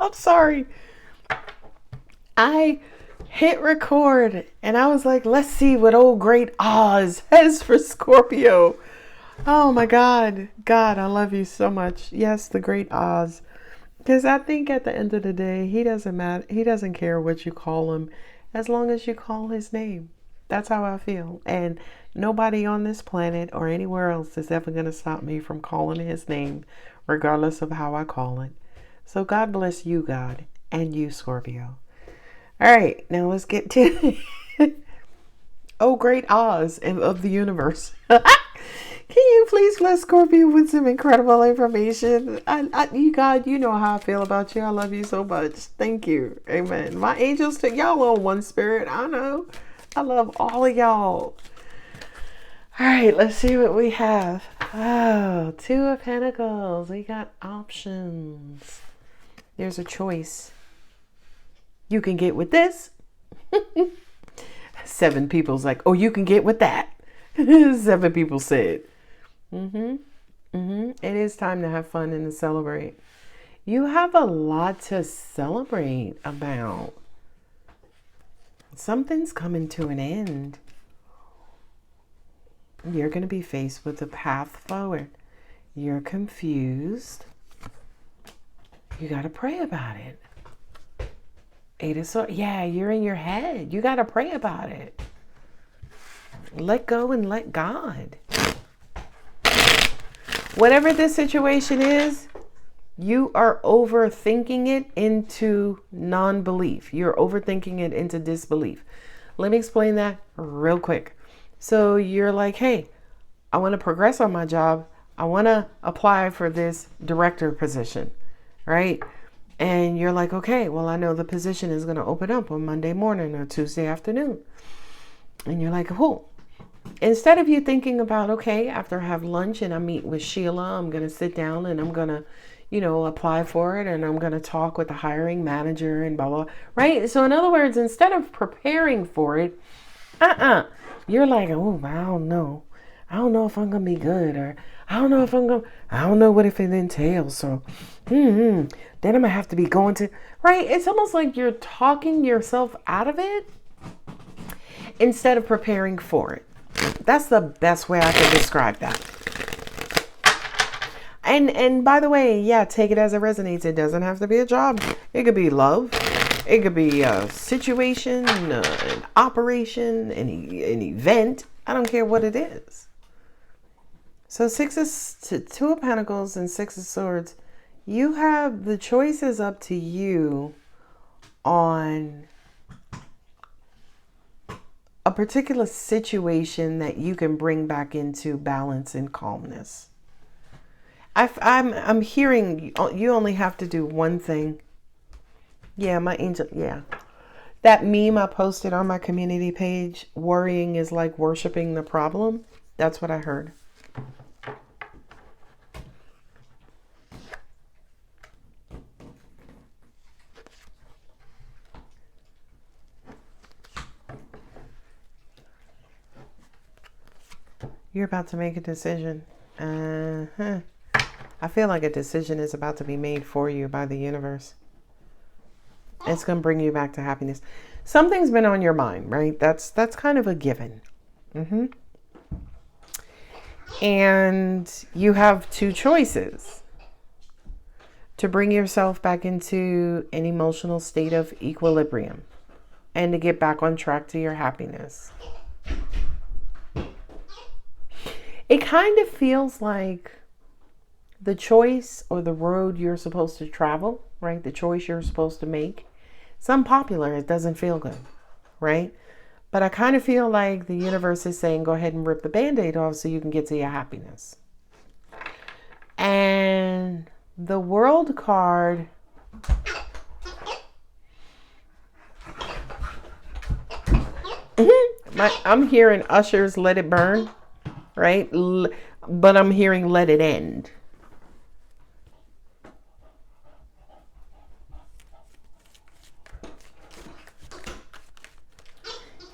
I'm sorry. I hit record and I was like, let's see what old great Oz has for Scorpio. Oh my God. God, I love you so much. Yes, the great Oz. Because I think at the end of the day, he doesn't matter. He doesn't care what you call him as long as you call his name. That's how I feel. And nobody on this planet or anywhere else is ever going to stop me from calling his name, regardless of how I call it. So God bless you, God, and you, Scorpio. All right, now let's get to oh, great Oz of the universe. Can you please bless Scorpio with some incredible information? You God, you know how I feel about you. I love you so much. Thank you. Amen. My angels, y'all all one spirit. I know. I love all of y'all. All right, let's see what we have. Oh, Two of Pentacles. We got options. There's a choice. You can get with this. 7 people's like, oh, you can get with that. 7 people said. It is time to have fun and to celebrate. You have a lot to celebrate about. Something's coming to an end. You're going to be faced with a path forward. You're confused. You got to pray about it. 8 of Swords. Yeah, you're in your head. You got to pray about it. Let go and let God. Whatever this situation is, you are overthinking it into non-belief. You're overthinking it into disbelief. Let me explain that real quick. So you're like, hey, I want to progress on my job. I want to apply for this director position, right? And you're like, okay, well, I know the position is going to open up on Monday morning or Tuesday afternoon. And you're like, cool. Instead of you thinking about, okay, after I have lunch and I meet with Sheila, I'm going to sit down and I'm going to, apply for it and I'm going to talk with the hiring manager and blah, blah, right? So in other words, instead of preparing for it, you're like, oh, I don't know. I don't know if I'm going to be good, or I don't know what if it entails. So, then I'm going to have to be going to, right? It's almost like you're talking yourself out of it instead of preparing for it. That's the best way I can describe that. And by the way, yeah, take it as it resonates. It doesn't have to be a job. It could be love. It could be a situation, an operation, an event. I don't care what it is. So 2 of Pentacles and 6 of Swords. You have the choices up to you on a particular situation that you can bring back into balance and calmness. I'm hearing you only have to do one thing. Yeah, my angel. Yeah, that meme I posted on my community page. Worrying is like worshiping the problem. That's what I heard. You're about to make a decision. I feel like a decision is about to be made for you by the universe. It's going to bring you back to happiness. Something's been on your mind, right? That's kind of a given. And you have 2 choices. To bring yourself back into an emotional state of equilibrium and to get back on track to your happiness. It kind of feels like the choice or the road you're supposed to travel, right? The choice you're supposed to make. It's unpopular. It doesn't feel good, right? But I kind of feel like the universe is saying, go ahead and rip the Band-Aid off so you can get to your happiness. And the World card I'm hearing Usher's Let It Burn, right? But I'm hearing Let It End.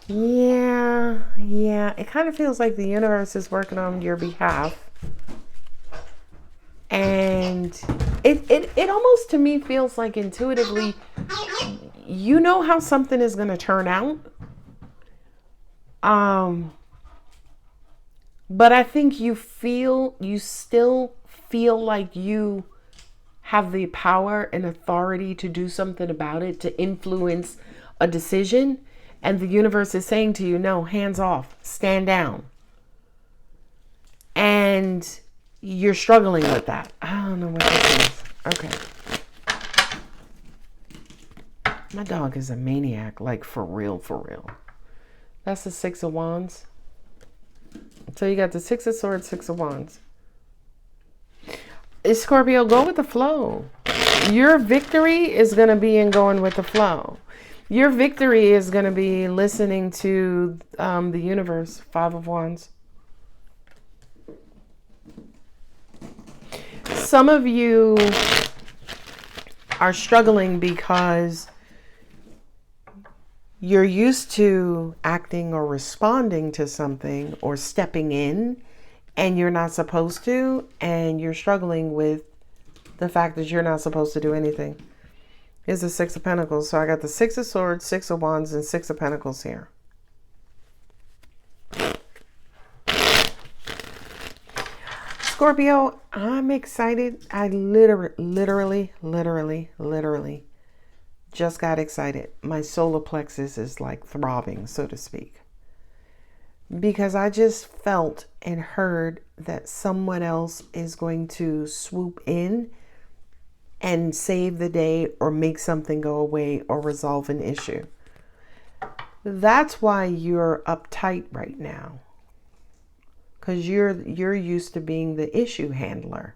Yeah. It kind of feels like the universe is working on your behalf. And It almost to me feels like intuitively, you know how something is going to turn out. But I think you still feel like you have the power and authority to do something about it, to influence a decision. And the universe is saying to you, no, hands off, stand down. And you're struggling with that. I don't know what this is. Okay. My dog is a maniac, like for real, for real. That's the Six of Wands. So you got the Six of Swords, Six of Wands. Scorpio, go with the flow. Your victory is going to be in going with the flow. Your victory is going to be listening to the universe. Five of Wands. Some of you are struggling because you're used to acting or responding to something or stepping in, and you're not supposed to, and you're struggling with the fact that you're not supposed to do anything. Here's the Six of Pentacles. So I got the Six of Swords, Six of Wands, and Six of Pentacles here. Scorpio, I'm excited. I literally just got excited. My solar plexus is like throbbing, so to speak. Because I just felt and heard that someone else is going to swoop in and save the day or make something go away or resolve an issue. That's why you're uptight right now. Because you're used to being the issue handler.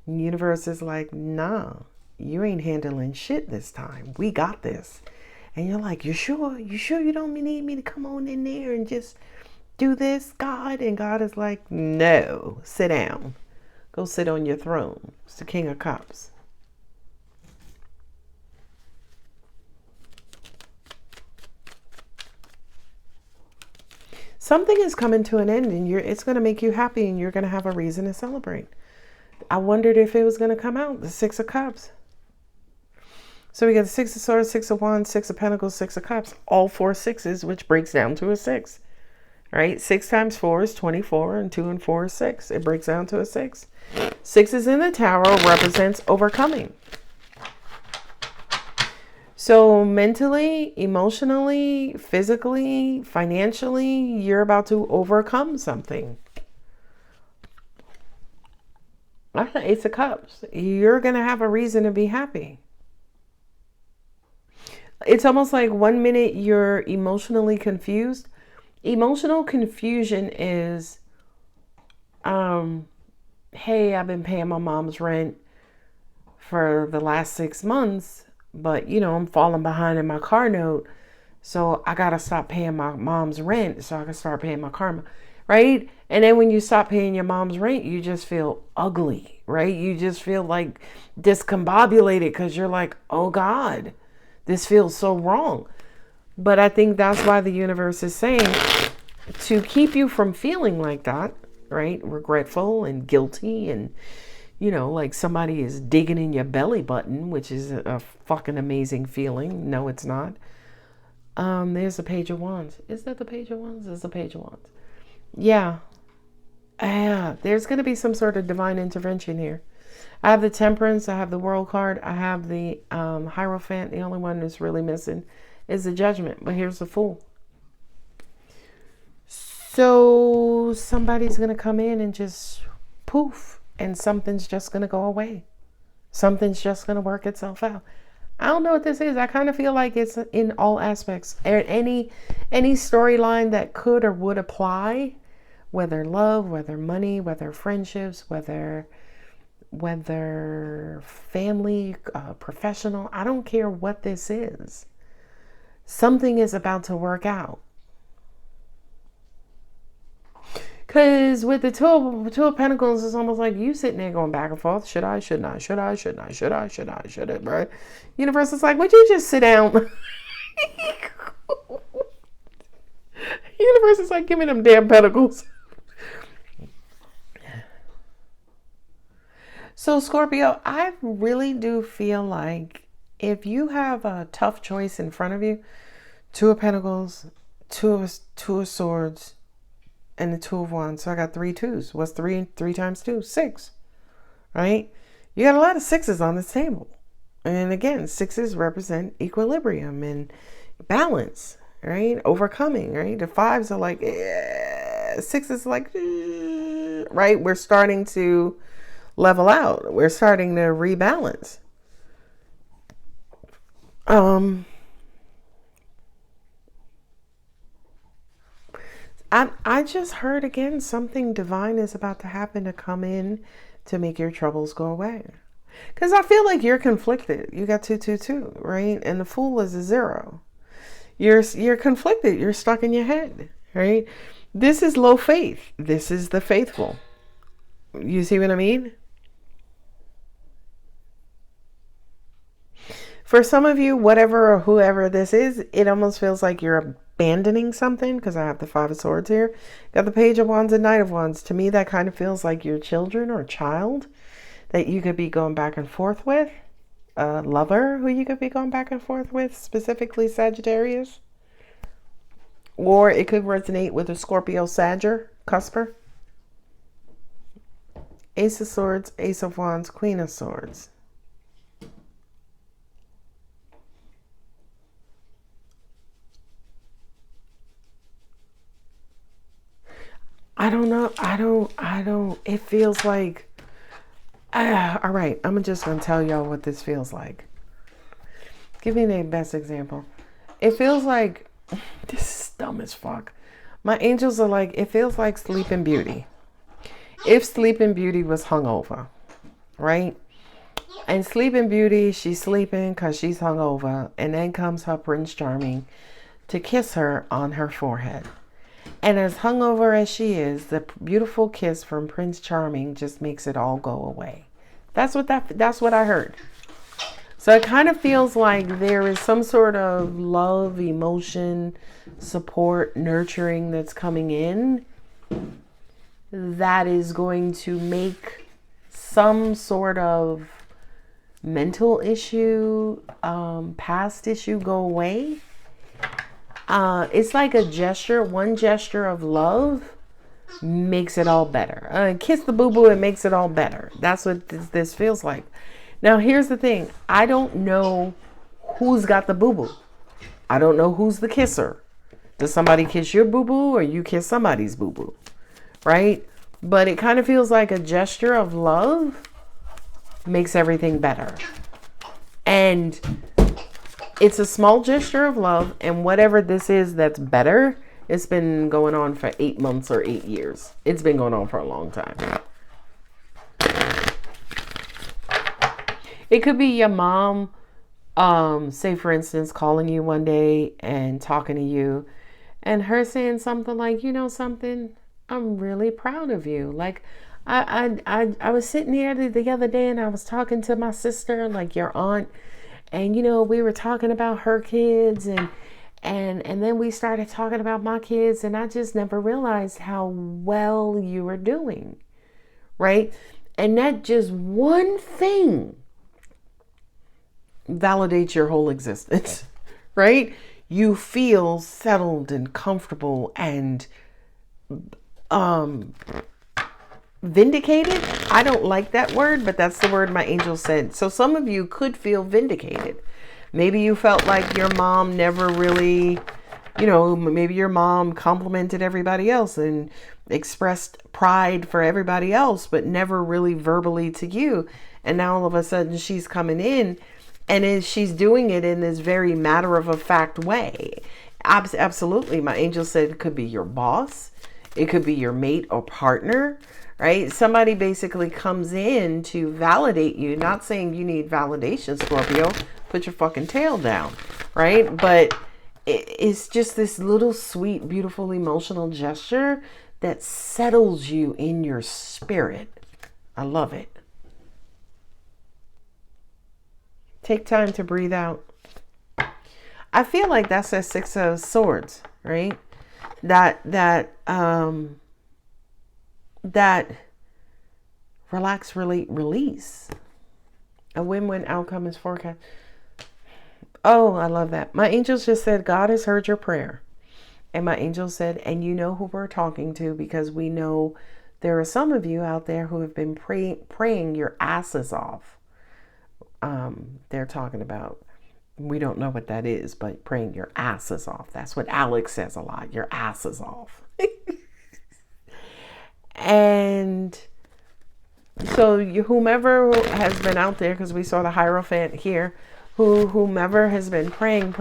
The universe is like, nah, you ain't handling shit this time. We got this. And you're like, you sure? You sure you don't need me to come on in there and just do this, God? And God is like, no, sit down. Go sit on your throne. It's the King of Cups. Something is coming to an end, and it's going to make you happy, and you're going to have a reason to celebrate. I wondered if it was going to come out, the Six of Cups. So we got the Six of Swords, Six of Wands, Six of Pentacles, Six of Cups. All four sixes, which breaks down to a 6. Right? 6 times 4 is 24, and 2 and 4 is 6. It breaks down to a 6. 6 in the tarot represents overcoming. So mentally, emotionally, physically, financially, you're about to overcome something. Ace of Cups. You're going to have a reason to be happy. It's almost like 1 minute you're emotionally confused. Emotional confusion is, hey, I've been paying my mom's rent for the last 6 months. But, I'm falling behind in my car note. So I got to stop paying my mom's rent so I can start paying my karma. Right? And then when you stop paying your mom's rent, you just feel ugly. Right? You just feel like discombobulated because you're like, oh God, this feels so wrong. But I think that's why the universe is saying to keep you from feeling like that. Right? Regretful and guilty and like somebody is digging in your belly button, which is a fucking amazing feeling. No, it's not. There's the Page of Wands. Is that the Page of Wands? It's the Page of Wands. Yeah. There's going to be some sort of divine intervention here. I have the Temperance. I have the World card. I have the Hierophant. The only one that's really missing is the Judgment. But here's the Fool. So somebody's going to come in and just poof. And something's just going to go away. Something's just going to work itself out. I don't know what this is. I kind of feel like it's in all aspects. Any storyline that could or would apply, whether love, whether money, whether friendships, whether family, professional. I don't care what this is. Something is about to work out. Because with the two of Pentacles, it's almost like you sitting there going back and forth. Should I, should not, should I, should not, should I, should I, should it, right? Universe is like, would you just sit down? Universe is like, give me them damn pentacles. So, Scorpio, I really do feel like if you have a tough choice in front of you, Two of Pentacles, Two of Swords, and the Two of Wands. So I got three twos. What's three times two? 6, right? You got a lot of sixes on this table. And again, sixes represent equilibrium and balance, right? Overcoming, right? The fives are like, sixes are like, right? We're starting to level out. We're starting to rebalance. I just heard again something divine is about to happen to come in to make your troubles go away. Because I feel like you're conflicted. You got 222, right? And the Fool is a 0. You're conflicted. You're stuck in your head, right? This is low faith. This is the faithful. You see what I mean? For some of you, whatever or whoever this is, it almost feels like you're abandoning something, because I have the Five of Swords here. Got the Page of Wands and Knight of Wands. To me, that kind of feels like your children or child that you could be going back and forth with. A lover who you could be going back and forth with, specifically Sagittarius. Or it could resonate with a Scorpio Sagger, cusper. Ace of Swords, Ace of Wands, Queen of Swords. I don't know. I don't. It feels like, all right, I'm just going to tell y'all what this feels like. Give me the best example. It feels like, this is dumb as fuck. My angels are like, it feels like Sleeping Beauty. If Sleeping Beauty was hungover, right? And Sleeping Beauty, she's sleeping because she's hungover. And then comes her Prince Charming to kiss her on her forehead. And as hungover as she is, the beautiful kiss from Prince Charming just makes it all go away. That's what I heard. So it kind of feels like there is some sort of love, emotion, support, nurturing that's coming in that is going to make some sort of mental issue, past issue go away. It's like a gesture. One gesture of love makes it all better. Kiss the boo-boo, it makes it all better. That's what this feels like. Now, here's the thing. I don't know who's got the boo-boo. I don't know who's the kisser. Does somebody kiss your boo-boo or you kiss somebody's boo-boo? Right? But it kind of feels like a gesture of love makes everything better. And it's a small gesture of love, and whatever this is that's better, it's been going on for 8 months or 8 years. It's been going on for a long time. It could be your mom, say for instance, calling you one day and talking to you, and her saying something like, you know something, I'm really proud of you. Like, I was sitting here the other day and I was talking to my sister, like your aunt, and, you know, we were talking about her kids and then we started talking about my kids, and I just never realized how well you were doing. Right? And that just one thing validates your whole existence. Right? You feel settled and comfortable and vindicated. I don't like that word, but that's the word my angel said. So some of you could feel vindicated. Maybe you felt like your mom never really, you know, maybe your mom complimented everybody else and expressed pride for everybody else, but never really verbally to you. And now all of a sudden she's coming in and she's doing it in this very matter of a fact way. Absolutely. My angel said it could be your boss. It could be your mate or partner. Right? Somebody basically comes in to validate you. Not saying you need validation, Scorpio. Put your fucking tail down. Right? But it's just this little sweet, beautiful, emotional gesture that settles you in your spirit. I love it. Take time to breathe out. I feel like that's a Six of Swords, right? That Relax, relate, release. A win-win outcome is forecast. Oh, I love that. My angels just said, God has heard your prayer. And my angel said, and you know who we're talking to, because we know there are some of you out there who have been praying your asses off. They're talking about, we don't know what that is, but praying your asses off. That's what Alex says a lot, your asses off. And so whomever has been out there, because we saw the Hierophant here, whomever has been praying,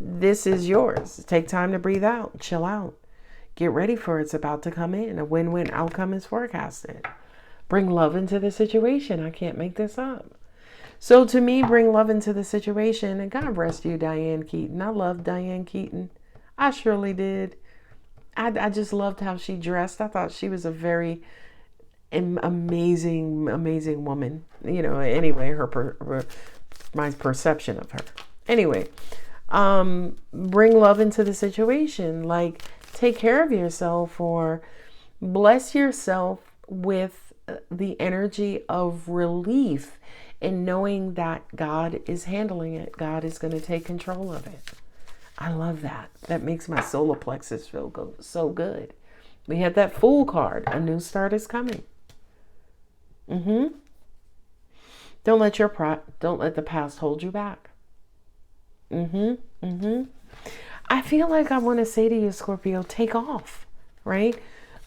this is yours. Take time to breathe out, chill out, get ready for it's about to come in. A win-win outcome is forecasted. Bring love into the situation. I can't make this up. So to me, bring love into the situation. And God rest you, Diane Keaton. I loved Diane Keaton. I surely did. I just loved how she dressed. I thought she was a very amazing woman. You know, anyway, my perception of her. Anyway, bring love into the situation. Like, take care of yourself, or bless yourself with the energy of relief and knowing that God is handling it. God is going to take control of it. I love that. That makes my solar plexus feel so good. We had that Fool card. A new start is coming. Don't let the past hold you back. I feel like I want to say to you, Scorpio, take off, right?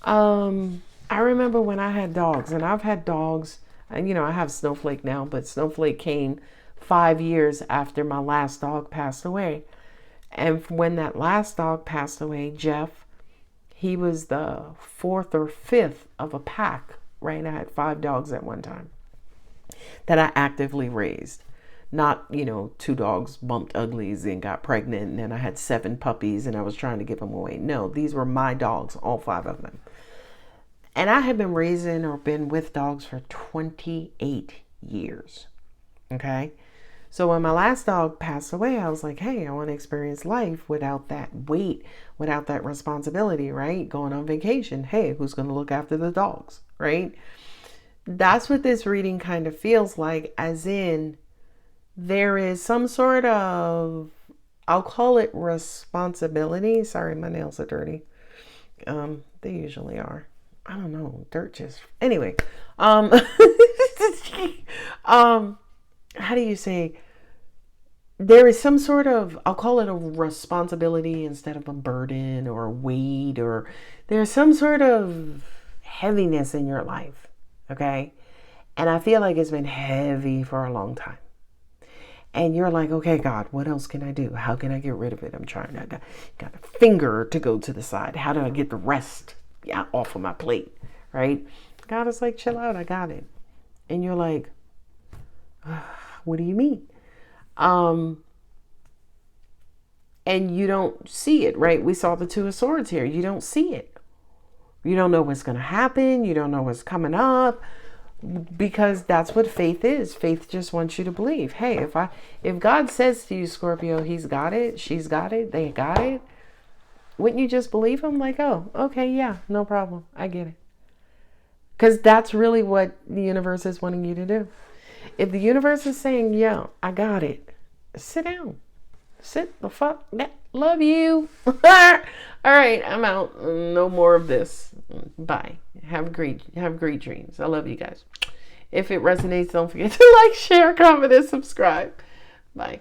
I remember when I had dogs, and I've had dogs, and you know, I have Snowflake now, but Snowflake came 5 years after my last dog passed away. And when that last dog passed away, Jeff, he was the 4th or 5th of a pack, right? I had 5 dogs at one time that I actively raised. Not, you know, 2 dogs bumped uglies and got pregnant, and then I had 7 puppies and I was trying to give them away. No, these were my dogs, all 5 of them. And I have been raising or been with dogs for 28 years. Okay? So when my last dog passed away, I was like, hey, I want to experience life without that weight, without that responsibility, right? Going on vacation. Hey, who's going to look after the dogs, right? That's what this reading kind of feels like, as in there is some sort of, I'll call it responsibility. Sorry, my nails are dirty. They usually are. I don't know. Dirt just, anyway. How do you say, there is some sort of, I'll call it a responsibility instead of a burden or a weight, or there's some sort of heaviness in your life. Okay. And I feel like it's been heavy for a long time. And you're like, okay, God, what else can I do? How can I get rid of it? I'm trying to, got a finger to go to the side. How do I get the rest off of my plate? Right? God is like, chill out. I got it. And you're like, what do you mean? And you don't see it, right? We saw the 2 of Swords here. You don't see it. You don't know what's going to happen. You don't know what's coming up, because that's what faith is. Faith just wants you to believe. Hey, if God says to you, Scorpio, he's got it, she's got it, they got it, wouldn't you just believe him? Like, oh, okay, yeah, no problem. I get it. Because that's really what the universe is wanting you to do. If the universe is saying, yo, I got it, sit down. Sit the fuck down. Love you. All right, I'm out. No more of this. Bye. Have great dreams. I love you guys. If it resonates, don't forget to like, share, comment, and subscribe. Bye.